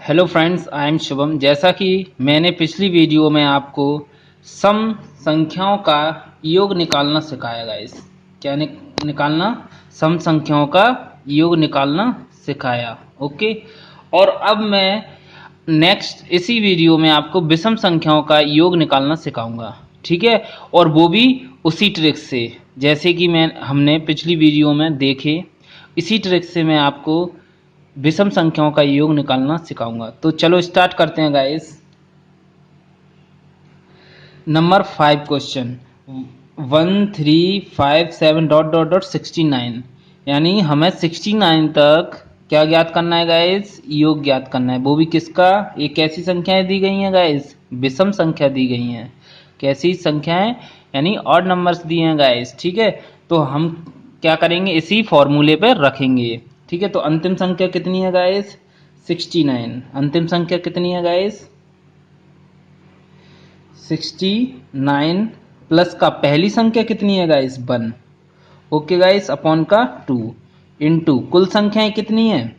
Hello friends, I am Shubham. जैसा कि मैंने पिछली वीडियो में आपको सम संख्याओं का योग निकालना सिखाया गाइस। क्या निकालना? सम संख्याओं का योग निकालना सिखाया। ओके। और अब मैं नेक्स्ट इसी वीडियो में आपको विषम संख्याओं का योग निकालना सिखाऊंगा। ठीक है। और वो भी उसी ट्रिक से, जैसे कि हमने पिछली वीडियो में देखे, इसी ट्रिक से मैं आपको विषम संख्याओं का योग निकालना सिखाऊंगा। तो चलो स्टार्ट करते हैं गाइस। नंबर 5 क्वेश्चन 1357 ... यानी हमें 69 तक क्या ज्ञात करना है गाइस? योग ज्ञात करना है। वो भी किसका? ये कैसी संख्याएं दी गई हैं गाइस? विषम संख्या दी गई हैं। कैसी संख्याएं? यानी ऑड नंबर्स दिए हैं गाइस। ठीक है। तो हम क्या करेंगे? इसी फॉर्मूले पर रखेंगे। ठीक है। तो अंतिम संख्या कितनी है गाइस? 69। अंतिम संख्या कितनी है गाइस? 69 प्लस का पहली संख्या कितनी है गाइस? 1। ओके गाइस, अपॉन का 2 इंटू कुल संख्याएं कितनी है?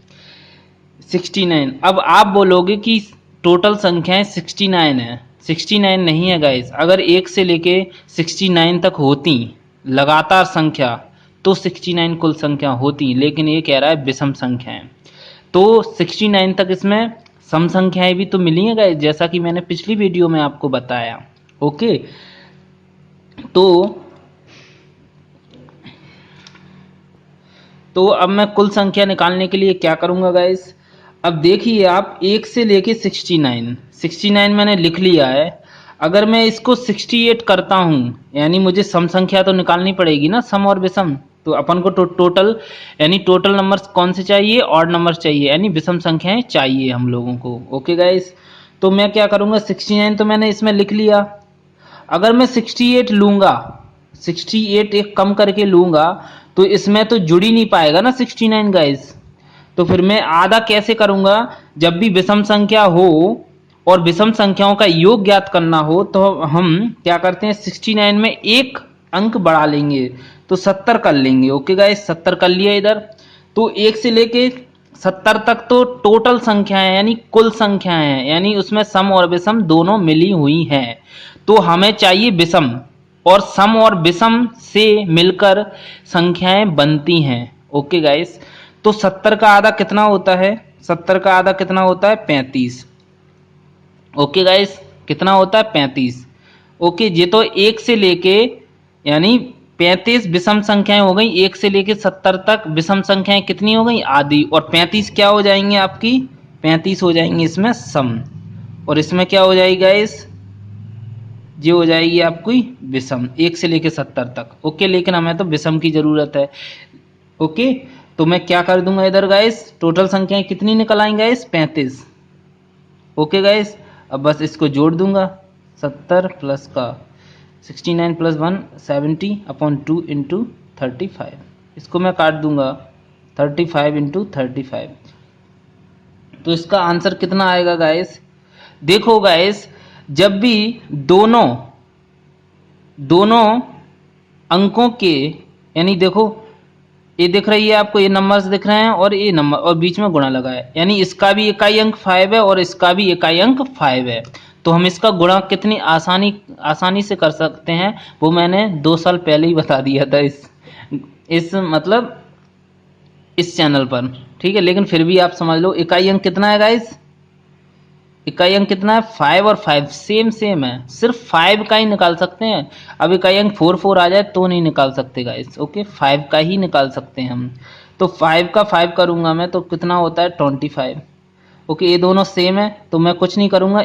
69। अब आप बोलोगे कि टोटल संख्याएं 69 है। 69 नहीं है गाइस। अगर 1 से लेके 69 तक होती लगातार संख्या तो 69 कुल संख्या होती, लेकिन ये कह रहा है विषम संख्याएं। तो 69 तक इसमें सम संख्याएं भी तो मिली हैं गाइस, जैसा कि मैंने पिछली वीडियो में आपको बताया। ओके। तो अब मैं कुल संख्या निकालने के लिए क्या करूंगा गाइस? अब देखिए आप, 1 से लेके 69 मैंने लिख लिया है। अगर मैं इसको 68 करता हूं, यानी मुझे सम संख्या तो निकालनी पड़ेगी ना, सम और विषम। तो अपन को टोटल, यानी टोटल नंबर्स कौन से चाहिए? ऑड नंबर्स चाहिए, यानी विषम संख्याएं चाहिए हम लोगों को। Okay guys. तो मैं क्या करूंगा? 69 तो मैंने इसमें लिख लिया। अगर मैं 68 लूंगा, 68 एक कम करके लूंगा, तो इसमें तो जुड़ ही नहीं पाएगा ना 69 गाइस। तो फिर मैं आधा कैसे करूंगा? जब भी विषम संख्या हो और विषम संख्याओं का योग ज्ञात करना हो, तो हम क्या करते हैं? 69 में एक अंक बढ़ा लेंगे, तो 70 कर लेंगे। ओके गाइस, 70 कर लिया इधर। तो 1 से लेके 70 तक तो टोटल संख्याएं, यानी कुल संख्याएं हैं, यानी उसमें सम और विषम दोनों मिली हुई हैं। तो हमें चाहिए विषम, और सम और विषम से मिलकर संख्याएं बनती हैं। Okay guys. तो 70 का आधा कितना होता है? 70 का आधा कितना होता है? 35। ओके गाइस, कितना होता है? 35। ओके, ये तो 1 से लेके, यानी 35 विषम संख्याएं हो गई। 1 से लेके 70 तक विषम संख्याएं कितनी हो गई? आधी। और 35 क्या हो जाएंगे आपकी? 35 हो जाएंगी इसमें सम, और इसमें क्या हो जाएगी गाइस? ये हो जाएगी आपकी विषम, 1 से लेके 70 तक। ओके, लेकिन हमें तो विषम की जरूरत है। ओके। तो मैं क्या कर दूंगा इधर गाइस? टोटल संख्याएं कितनी निकल आएंगे गाइस? 35। Okay guys. अब बस इसको जोड़ दूंगा। 70 प्लस का 69 प्लस 1 70 अपॉन 2 इंटू 35। इसको मैं काट दूंगा, 35 इंटू 35। तो इसका आंसर कितना आएगा गाइस? देखो गाइस, जब भी दोनों दोनों अंकों के, यानी देखो ये दिख रही है आपको, ये नंबर्स दिख रहे हैं और ये नंबर, और बीच में गुणा लगा है, यानी इसका भी इकाई अंक 5 है और इसका भी इकाई अंक 5 है। तो हम इसका गुणा कितनी आसानी से कर सकते हैं, वो मैंने 2 साल पहले ही बता दिया था इस मतलब इस चैनल पर। ठीक है, लेकिन फिर भी आप समझ लो। इकाई अंक कितना है गाइस? इकाई अंक कितना है? 5 और 5 सेम है, सिर्फ 5 का ही निकाल सकते हैं। अब इकाई अंक 4 आ जाए तो नहीं निकाल सकते गाइस। ओके, 5 का ही निकाल सकते हैं हम। तो 5 का 5 करूंगा मैं, तो कितना होता है? 25। ओके, ये दोनों सेम है, तो मैं कुछ नहीं करूंगा,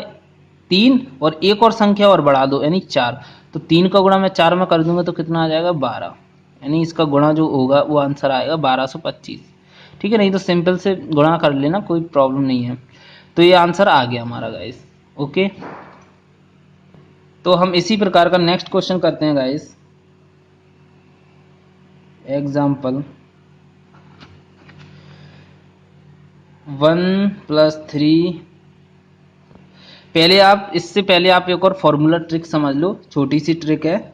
3 और एक और संख्या और बढ़ा दो, यानी 4। तो 3 का गुणा मैं 4 में कर दूंगा, तो कितना आ जाएगा? 12। यानी इसका गुणा जो होगा वो आंसर आएगा 1225। ठीक है, नहीं तो सिंपल से गुणा कर लेना, कोई प्रॉब्लम नहीं है। तो ये आंसर आ गया हमारा गाइस। ओके। तो हम इसी प्रकार का नेक्स्ट क्वेश्चन करते हैं गाइस। एग्जाम्पल 1 + 3। इससे पहले आप एक और फॉर्मूला ट्रिक समझ लो, छोटी सी ट्रिक है।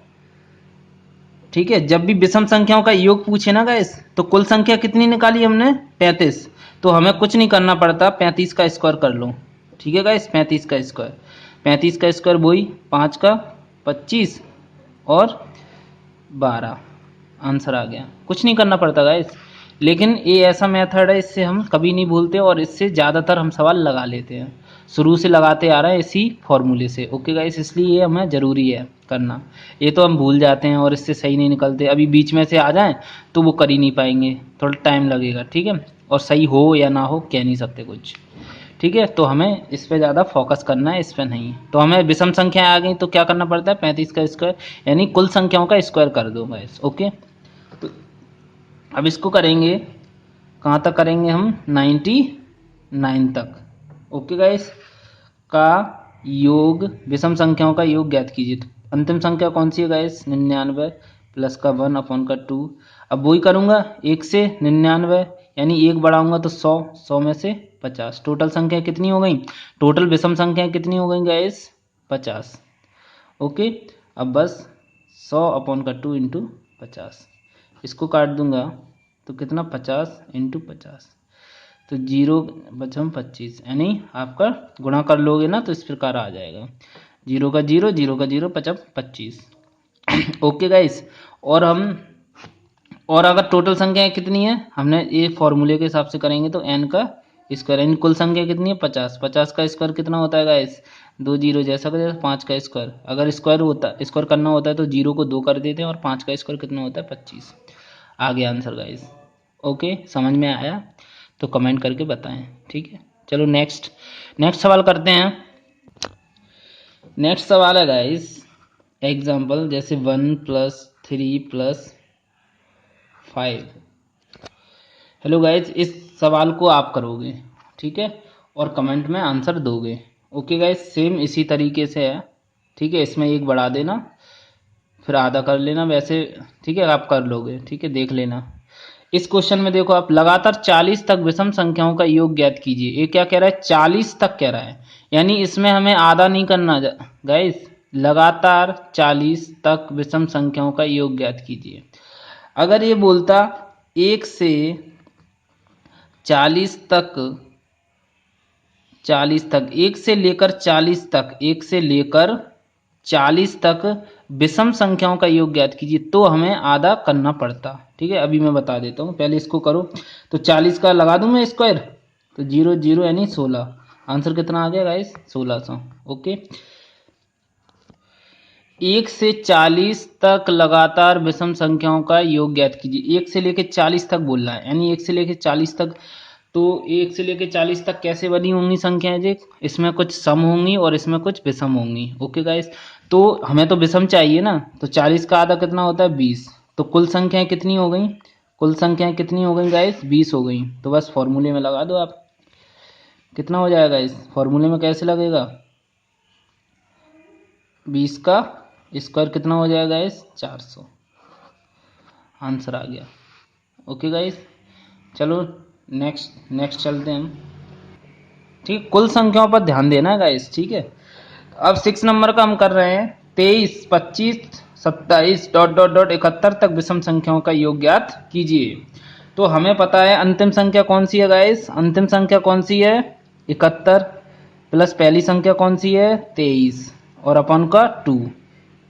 ठीक है, जब भी विषम संख्याओं का योग पूछे ना गाइस, तो कुल संख्या कितनी निकाली हमने? 35। तो हमें कुछ नहीं करना पड़ता, 35 का स्क्वायर कर लो। ठीक है गाइस, 35 का स्क्वायर, 35 का स्क्वायर वही 5 का 25 और 12, आंसर आ गया। कुछ नहीं करना पड़ता गाइस, लेकिन ये ऐसा मेथड है, इससे हम कभी नहीं भूलते और इससे ज़्यादातर हम सवाल लगा लेते हैं, शुरू से लगाते आ रहे हैं इसी फॉर्मूले से। ओके गाइस, इसलिए ये हमें ज़रूरी है करना। ये तो हम भूल जाते हैं और इससे सही नहीं निकलते, अभी बीच में से आ जाएं तो वो कर ही नहीं पाएंगे, थोड़ा टाइम लगेगा। ठीक है, और सही हो या ना हो कह नहीं सकते कुछ। ठीक है, तो हमें इस पे ज़्यादा फोकस करना है, इस पे नहीं। तो हमें विषम संख्याएं आ गई तो क्या करना पड़ता है, 35 का स्क्वायर, यानी कुल संख्याओं का स्क्वायर कर दो गाइस। ओके, तो अब इसको करेंगे, कहाँ तक करेंगे हम, 99 तक। ओके गाइस, का योग, विषम संख्याओं का योग ज्ञात कीजिए। तो अंतिम संख्या कौन सी है गाइस, 99 प्लस का 1 अपॉन का 2। अब वही करूँगा 1 से 99, यानी 1 बढ़ाऊंगा तो 100, 100 में से 50। टोटल संख्या कितनी हो गई, टोटल विषम संख्या कितनी हो गई गाइस, 50। ओके, अब बस 100 अपॉन का 2 इंटू 50, इसको काट दूंगा तो कितना, 50 इंटू 50, तो 0 बचम 25, यानी आपका गुणा कर लोगे ना तो इस प्रकार आ जाएगा, 0 का 0, 0 का 0, 25। ओके गाइस, और हम, और अगर टोटल संख्या कितनी है, हमने ये फॉर्मूले के हिसाब से करेंगे तो n का स्क्वायर, यानी कुल संख्या कितनी है, 50। 50 का स्क्वायर कितना होता है गाइस, 2 जीरो जैसा का जैसा, 5 का स्क्वायर। अगर स्क्वायर करना होता है तो 0 को 2 कर देते हैं, और 5 का स्क्वायर कितना होता है, 25। आ गया आंसर गाइस। ओके, समझ में आया तो कमेंट करके बताएं। ठीक है, चलो नेक्स्ट सवाल करते हैं। नेक्स्ट सवाल है गाइस, एग्जाम्पल जैसे 1 + 3 + 5। हेलो गाइज, इस सवाल को आप करोगे, ठीक है, और कमेंट में आंसर दोगे। ओके गाइज, सेम इसी तरीके से है। ठीक है, इसमें 1 बढ़ा देना, फिर आधा कर लेना वैसे। ठीक है, आप कर लोगे। ठीक है, देख लेना। इस क्वेश्चन में देखो आप, लगातार 40 तक विषम संख्याओं का योग ज्ञात कीजिए। ये क्या कह रहा है, 40 तक कह रहा है, यानी इसमें हमें आधा नहीं करना गाइज। लगातार 40 तक विषम संख्याओं का योग ज्ञात कीजिए। अगर ये बोलता 1 से 40 तक, 1 से लेकर 40 तक, 1 से लेकर 40 तक विषम संख्याओं का योग ज्ञात कीजिए, तो हमें आधा करना पड़ता। ठीक है, अभी मैं बता देता हूँ, पहले इसको करो। तो 40 का लगा दूं मैं स्क्वायर, तो 0 0 यानी 16। आंसर कितना आ गया गाइस, 1600। ओके, 1 से 40 तक लगातार विषम संख्याओं का योग ज्ञात कीजिए। 1 से लेकर 40 तक बोल रहा है, यानी 1 से लेकर 40 तक, तो 1 से लेकर 40 तक कैसे बनी होंगी संख्याएं जी, इसमें कुछ सम होंगी और इसमें कुछ विषम होंगी। ओके गाइस, तो हमें तो विषम चाहिए ना, तो 40 का आधा कितना होता है, 20। तो कुल संख्याएं कितनी हो गई, कुल संख्याएं कितनी हो गई गाइस, 20 हो गई। तो बस फॉर्मूले में लगा दो आप, कितना हो जाएगा इस फॉर्मूले में, कैसे लगेगा, 20 का स्क्वायर कितना हो जाएगा गाइस, 400। आंसर आ गया। ओके गाइस, चलो नेक्स्ट चलते हैं हम। ठीक, कुल संख्याओं पर ध्यान देना है गाइस। ठीक है, अब 6 नंबर का हम कर रहे हैं, 23 25 27 डॉट डॉट डॉट 71 तक विषम संख्याओं का योग ज्ञात कीजिए। तो हमें पता है अंतिम संख्या कौन सी है गाइस, अंतिम संख्या कौन सी है, 71 प्लस पहली संख्या कौन सी है, 23 और अपन का 2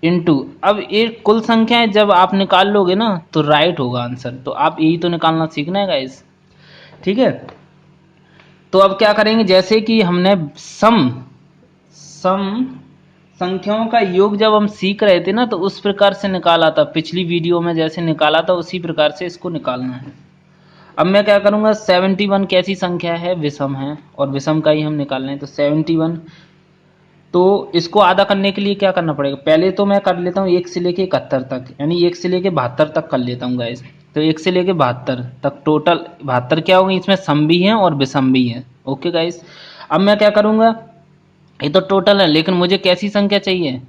इंटू। अब ये कुल संख्याएं जब आप निकाल लोगे ना तो राइट होगा आंसर, तो आप यही तो निकालना सीखना है गाइस। ठीक है, तो अब क्या करेंगे, जैसे कि हमने सम संख्याओं का योग जब हम सीख रहे थे ना, तो उस प्रकार से निकाला था, पिछली वीडियो में जैसे निकाला था उसी प्रकार से इसको निकालना है। अब मैं क्या करूंगा, 71 कैसी संख्या है, विषम है, और विषम का ही हम निकालना है। तो 71, तो इसको आधा करने के लिए क्या करना पड़ेगा, पहले तो मैं कर लेता हूँ 1 से लेके 71 तक, यानी 1 से लेके 72 तक कर लेता हूँ गाइस। तो 1 से लेके 72 तक, टोटल 72 क्या होंगे, इसमें सम भी है और विषम भी है। ओके गाइस, अब मैं क्या करूंगा, ये तो टोटल है लेकिन मुझे कैसी संख्या चाहिए,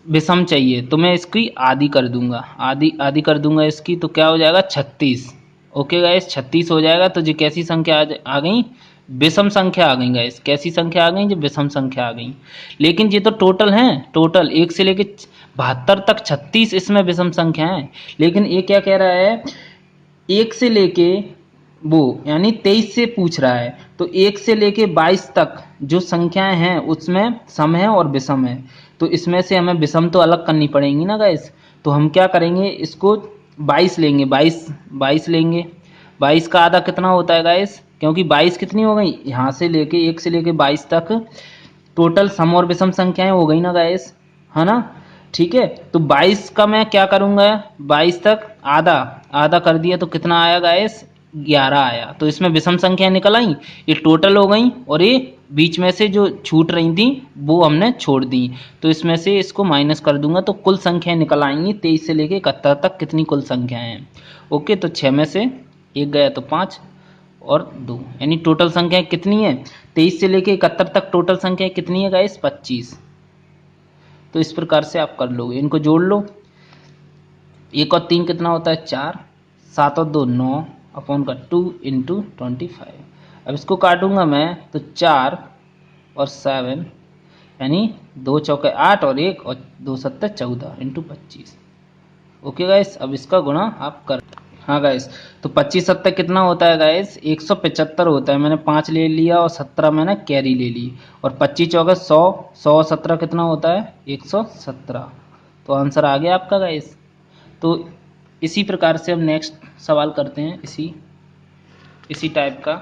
विषम चाहिए, तो मैं इसकी आधी कर दूंगा, आधी कर दूंगा इसकी, तो क्या हो जाएगा, 36। ओके गाइस, 36 हो जाएगा। तो ये कैसी संख्या आ गई, विषम संख्या आ गई गाइस। कैसी संख्या आ गई, जो विषम संख्या आ गई। लेकिन ये तो टोटल है, टोटल 1 से लेके 72 तक 36 इसमें विषम संख्या है। लेकिन ये क्या कह रहा है, 1 से लेके वो यानी 23 से पूछ रहा है, तो 1 से लेके 22 तक जो संख्याएं हैं उसमें सम है और विषम है। तो इसमें से हमें विषम तो अलग करनी पड़ेंगी ना गाइस। तो हम क्या करेंगे, इसको 22 लेंगे, 22 लेंगे। 22 का आधा कितना होता है गाइस, क्योंकि 22 कितनी हो गई, यहाँ से लेके 1 से लेके 22 तक टोटल सम और विषम संख्याएं हो गई ना गाइस, है ना। ठीक है, तो 22 का मैं क्या करूंगा, 22 तक आधा आधा कर दिया तो कितना आया गाइस, 11 आया। तो इसमें विषम संख्या निकल आई, ये टोटल हो गई, और ये बीच में से जो छूट रही थी वो हमने छोड़ दी। तो इसमें से इसको माइनस कर दूंगा तो कुल संख्या निकल आएंगी 23 से लेके 71 तक कितनी कुल संख्याएं हैं। ओके, तो 6 में से 1 गया तो 5 और 2, यानी टोटल संख्या कितनी है, 23 से लेके 71 तक टोटल संख्या कितनी है गाइस, 25। तो इस प्रकार से आप कर लोगे, इनको जोड़ लो। 1 और 3 कितना होता है, 4, 7 और 2 9 अपॉन का 2 इंटू 25। अब इसको काटूंगा मैं तो 4 और 7 यानी 2 चौके 8 और 1 और 2 सत्ते 14 इंटू 25। ओके गाइस, अब इसका गुणा आप कर। हाँ गाइस, तो 25 सत्तर कितना होता है गाइस, 175 होता है। मैंने 5 ले लिया और 17 मैंने कैरी ले ली, और 25 चौके 100, 100 17 कितना होता है, 117। तो आंसर आ गया आपका गाइस। तो इसी प्रकार से हम नेक्स्ट सवाल करते हैं, इसी टाइप का।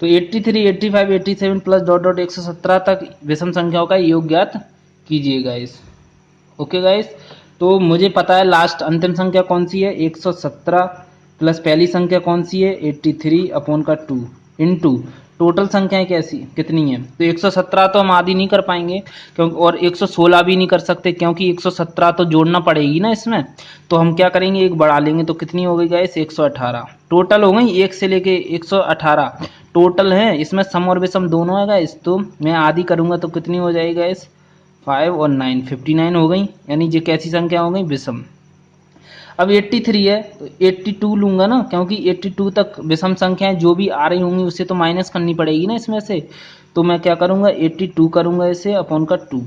तो 83, 85, 87 प्लस डॉट डॉट 117 तक विषम संख्याओं का योग ज्ञात कीजिए गाइस। ओके गाइस, तो मुझे पता है लास्ट अंतिम संख्या कौन सी है, 117 प्लस पहली संख्या कौन सी है, 83 अपॉन का 2 इंटू टोटल संख्याएं कैसी कितनी है। तो 117 तो हम आधी नहीं कर पाएंगे, क्योंकि और 116 भी नहीं कर सकते, क्योंकि 117 तो जोड़ना पड़ेगी ना इसमें। तो हम क्या करेंगे, एक बढ़ा लेंगे, तो कितनी हो गई गाइस, 118 टोटल हो गई, 1 से लेके 118 टोटल है। इसमें सम और विषम दोनों है गाइस, तो मैं आधी करूंगा तो कितनी हो जाएगी गाइस, 5 और 9 59 हो गई, यानी ये कैसी संख्या हो गई, विषम। अब 83 है तो 82 लूंगा ना, क्योंकि 82 तक विषम संख्याएं जो भी आ रही होंगी उससे तो माइनस करनी पड़ेगी ना इसमें से। तो मैं क्या करूंगा, 82 करूंगा इसे अपॉन का 2,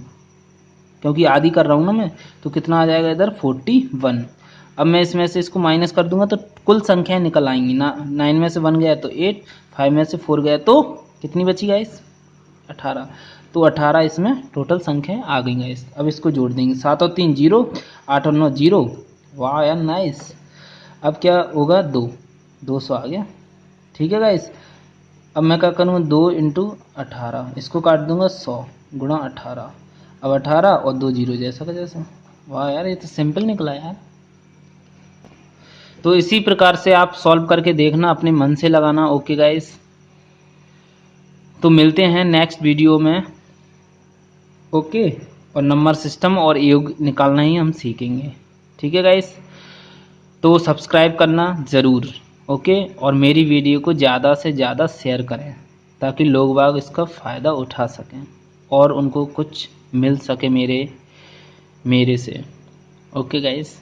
क्योंकि आधी कर रहा हूं ना मैं। तो कितना आ जाएगा इधर, 41। अब मैं इसमें से इसको माइनस कर दूंगा तो कुल संख्याएं निकल आएंगी ना। 9 में से 1 गया तो 8, 5 में से 4 गया तो कितनी बची गाइस, 18। तो 18 इसमें टोटल संख्याएं आ गई गाइस। अब इसको जोड़ देंगे, 7 और 3 0, 8 और 9 0। वाह यार नाइस। अब क्या होगा, 200 आ गया। ठीक है गाइस, अब मैं क्या करूँगा, 2 इंटू 18, इसको काट दूंगा 100 गुणा 18। अब 18 और 2 0 जैसा का जैसा। वाह यार, ये तो सिंपल निकला यार। तो इसी प्रकार से आप सॉल्व करके देखना, अपने मन से लगाना। ओके गाइस, तो मिलते हैं नेक्स्ट वीडियो में। ओके, और नंबर सिस्टम और योग निकालना ही हम सीखेंगे। ठीक है गाइस, तो सब्सक्राइब करना ज़रूर। ओके, और मेरी वीडियो को ज़्यादा से ज़्यादा शेयर करें, ताकि लोग बाग इसका फ़ायदा उठा सकें और उनको कुछ मिल सके मेरे से। ओके गाइस,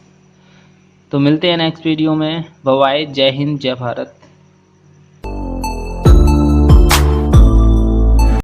तो मिलते हैं नेक्स्ट वीडियो में। बाय बाय, जय हिंद, जय भारत।